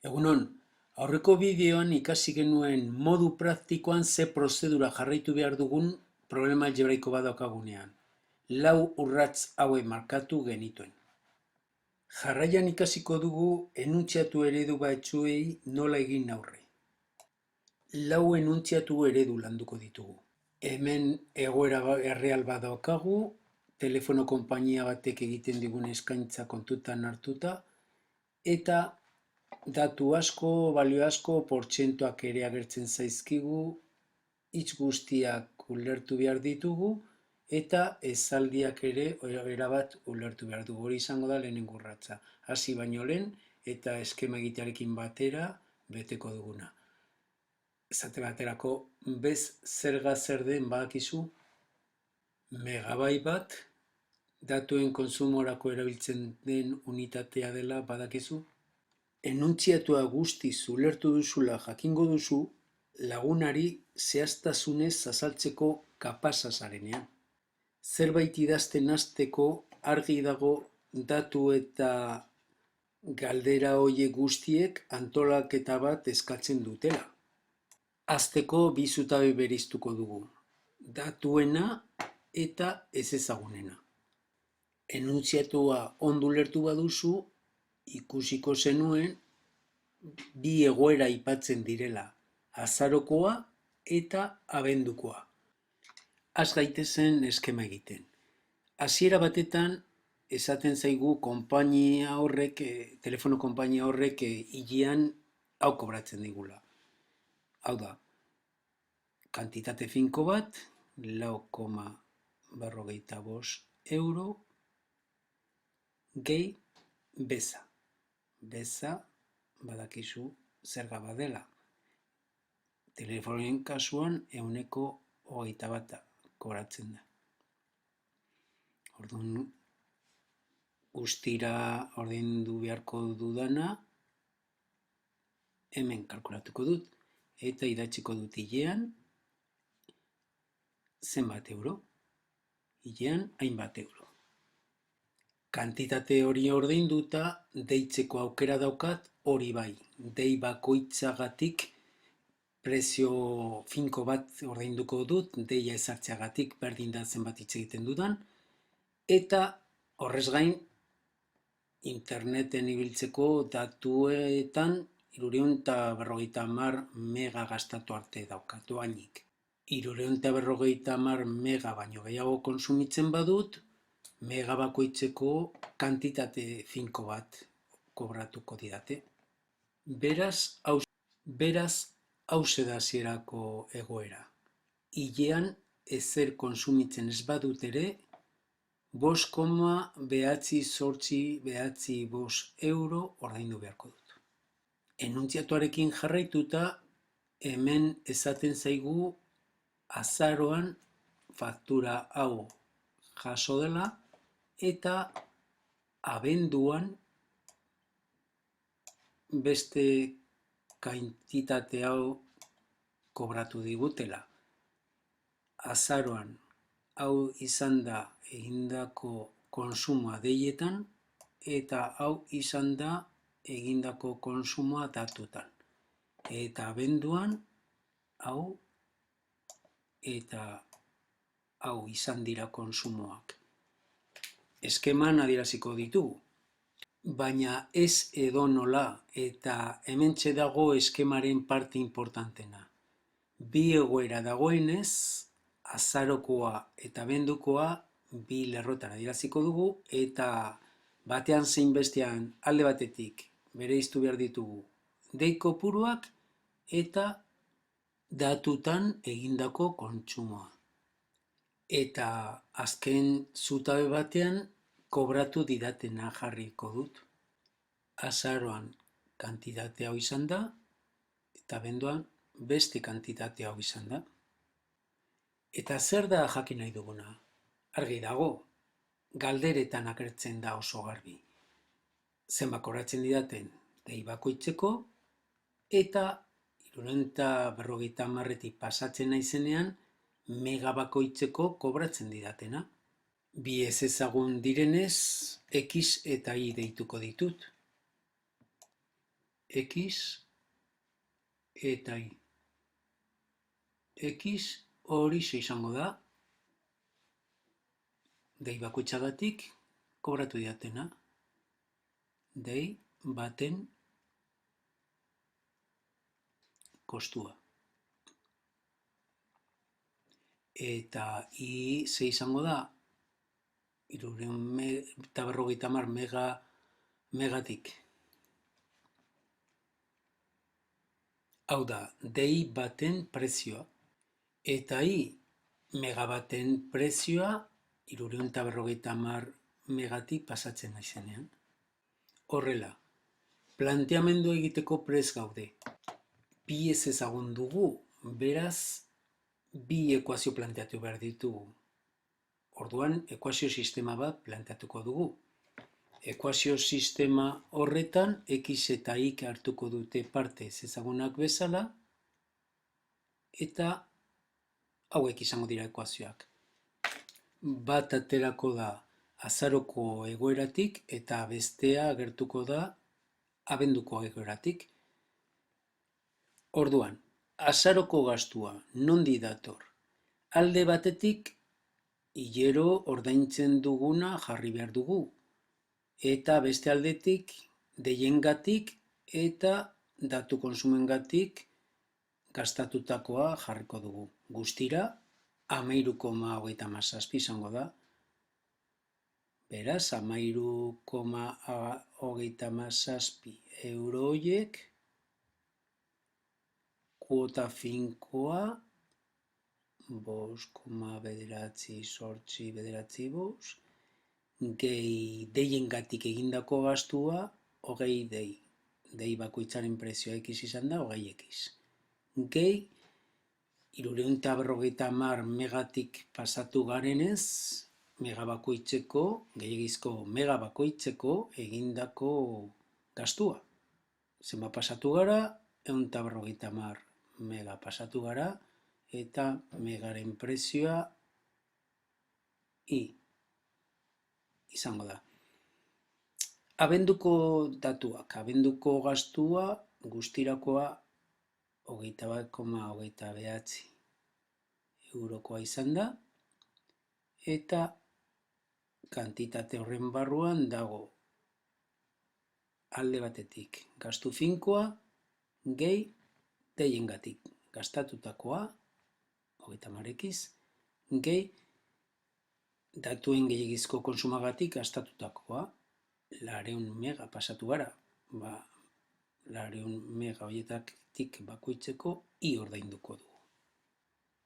Egunon, aurreko bideoan ikasi genuen modu praktikoan ze prozedura jarraitu behar dugun problema algebraiko bat daukagunean. Lau urrats hauek markatu genituen. Jarraian ikasiko dugu enuntziatu eredu batzuei nola egin aurre. Lau enuntziatu eredu landuko ditugu. Hemen egoera erreal bat daukagu, telefono konpainia batek egiten digun eskaintza kontutan hartuta, eta datu asko, balio asko, portzentuak ere agertzen zaizkigu, hitz guztiak ulertu behar ditugu, eta esaldiak ere erabat ulertu behar dugu. Hori izango da lehenengo urratsa. Hasi baino lehen eta eskema egitearekin batera beteko duguna. Esate baterako, bez zerga zer den badakizu, megabai bat, datuen konsumorako erabiltzen den unitatea dela badakizu. Enuntziatua guztiz ulertu duzula jakingo duzu, lagunari zehaztasunez azaltzeko kapasa zarenean. Zerbait idazten hasteko argi dago datu eta galdera horiek guztiek antolaketa bat eskatzen dutela. Hasteko bi zutabe bereiztuko dugu, datuena eta ezezagunena. Enuntziatua ondo ulertu baduzu, ikusiko zenuen bi egoera aipatzen direla, azarokoa eta abendukoa. Az gaitezen eskema egiten. Hasiera batetan esaten zaigu konpainia horrek, telefono konpainia horrek hilean hau kobratzen digula. Hau da, kantitate finko bat, 4,45 euro, gehi beza. Beza, badakizu zerga badela. Telefonoen kasuan 121 kobratzen da. Orduan, guztira ordaindu beharko dudana, hemen kalkulatuko dut, eta idatziko dut hilean, zenbat euro? Hilean, hainbat euro. Kantitate hori ordainduta, deitzeko aukera daukat, hori bai, dei bakoitzagatik prezio finko bat ordainduko dut, deia ezartzeagatik berdin da zenbat hitz egiten dudan, eta horrez gain, interneten ibiltzeko datuetan 350 mega gastatu arte daukat doainik. 350 mega baino gehiago konsumitzen badut, mega bakoitzeko kantitate finko bat kobratuko didate. Beraz, hauxe da hasierako egoera. Hilean ezer konsumitzen ez badut ere, 5,885 euro ordaindu beharko dut. Enuntziatuarekin jarraituta, hemen esaten zaigu azaroan faktura hau jaso dela eta abenduan beste kantitate hau kobratu digutela. Azaroan hau izan da egindako konsumoa deietan eta hau izan da egindako konsumoa datutan. Eta abenduan hau eta hau izan dira konsumoak. Eskeman adieraziko ditugu, baina ez edonola eta hementxe dago eskemaren parte importantena. Bi egoera dagoenez, azarokoa eta abendukoa bi lerrotan adieraziko dugu eta batean zein bestean alde batetik bereiztu behar ditugu dei kopuruak eta datutan egindako kontsumoa. Eta azken zutabe batean kobratu didatena jarriko dut. Azaroan kantitate hau izan da eta abenduan beste kantitate hau izan da. Eta zer da jakin nahi duguna? Argi dago, galderetan agertzen da oso garbi. Zenbat kobratzen didaten dei bakoitzeko eta 350 pasatzen naizenean mega bakoitzeko kobratzen didatena. Bi ezezagun direnez, X eta Y deituko ditut. X eta Y. X hori izango da, dei bakoitzagatik kobratu diatena, dei baten kostua. Eta I izango da, 350 megatik. Hau da, dei baten prezioa. Eta I megabaten prezioa 350 megatik pasatzen naizenean. Horrela, planteamendu egiteko prest gaude. Bi ez ezagun dugu, beraz, bi ekuazio planteatu behar ditugu. Orduan, ekuazio sistema bat planteatuko dugu. Ekuazio sistema horretan, X eta Y hartuko dute parte ezagunak bezala, eta hauek izango dira ekuazioak. Bat aterako da azaroko egoeratik eta bestea agertuko da abenduko egoeratik. Orduan, azaroko gastua nondi dator? Alde batetik, hilero ordaintzen duguna jarri behar dugu. Eta beste aldetik, deiengatik eta datu konsumengatik gastatutakoa jarriko dugu. Guztira, 13,37 izango da. Beraz, 13,37 euro horiek, kuota finkoa, 5,985, gehi deiengatik egindako gastua, 20 dei. Dei bakoitzaren prezioa X izan da, 20 X. Gehi, 350 megatik pasatu garenez, megabakoitzeko, gehiagizko megabakoitzeko egindako gastua. Zenbat pasatu gara, 150 mega pasatu gara, eta megaren prezioa I izango da. Abenduko datuak, abenduko gastua guztirakoa 21,29 eurokoa izan da, eta kantitate horren barruan dago alde batetik gastu finkoa, gehi deiengatik gastatutakoa, 30x, gehi datuen gehiagizko konsumagatik gastatutakoa, 200 mega pasatu gara, 200 mega horietatik bakoitzeko I ordainduko dugu.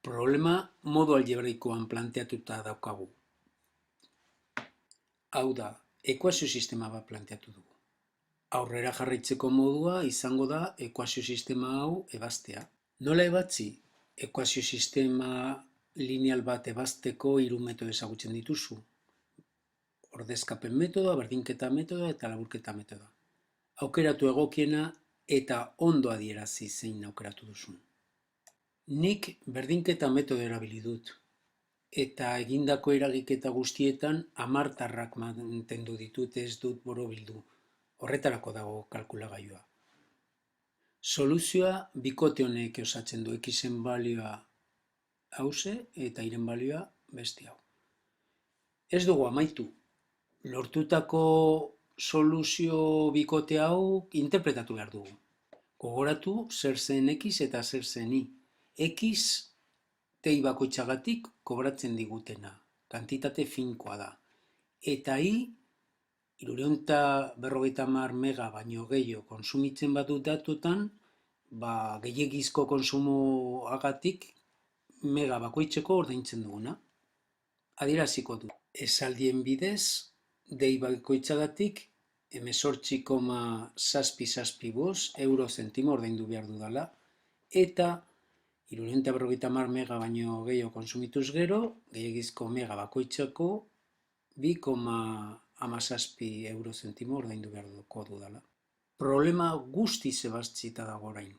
Problema modu algebraikoan planteatuta daukagu. Hau da, ekuazio sistema bat planteatu dugu. Aurrera jarraitzeko modua izango da ekuazio sistema hau ebaztea. Nola ebatzi? Ekuazio sistema lineal bat ebazteko 3 metodo ezagutzen dituzu. Ordezkapen metodoa, berdinketa metodoa eta laburketa metodoa. Aukeratu egokiena eta ondo adierazi zein aukeratu duzun. Nik berdinketa metodo erabili dut, eta egindako eragiketa guztietan 10 tarrak mantendu ditut, ez dut borobildu. Horretarako dago kalkulagailua. Soluzioa bikote honek osatzen du, X-en balioa hauze eta Y-en balioa beste hau. Ez dugu amaitu. Lortutako soluzio bikote hau interpretatu behar dugu. Gogoratu zer zen X eta zer zen Y. X tei bakoitzagatik kobratzen digutena, kantitate finkoa da. Eta Y, 350 mega baino gehiago konsumitzen badut datutan, gehiagizko konsumoagatik mega bakoitzeko ordaintzen duguna. Adieraziko dut. Esaldien bidez, dei bakoitzagatik 18,775 euro zentimo ordaindu behar dudala, eta 350 mega baino gehiago konsumituz gero, gehiagizko mega bakoitzeko 2,17 euro zentimo ordaindu behar dudala. Problema guztiz ebaztzita dago orain.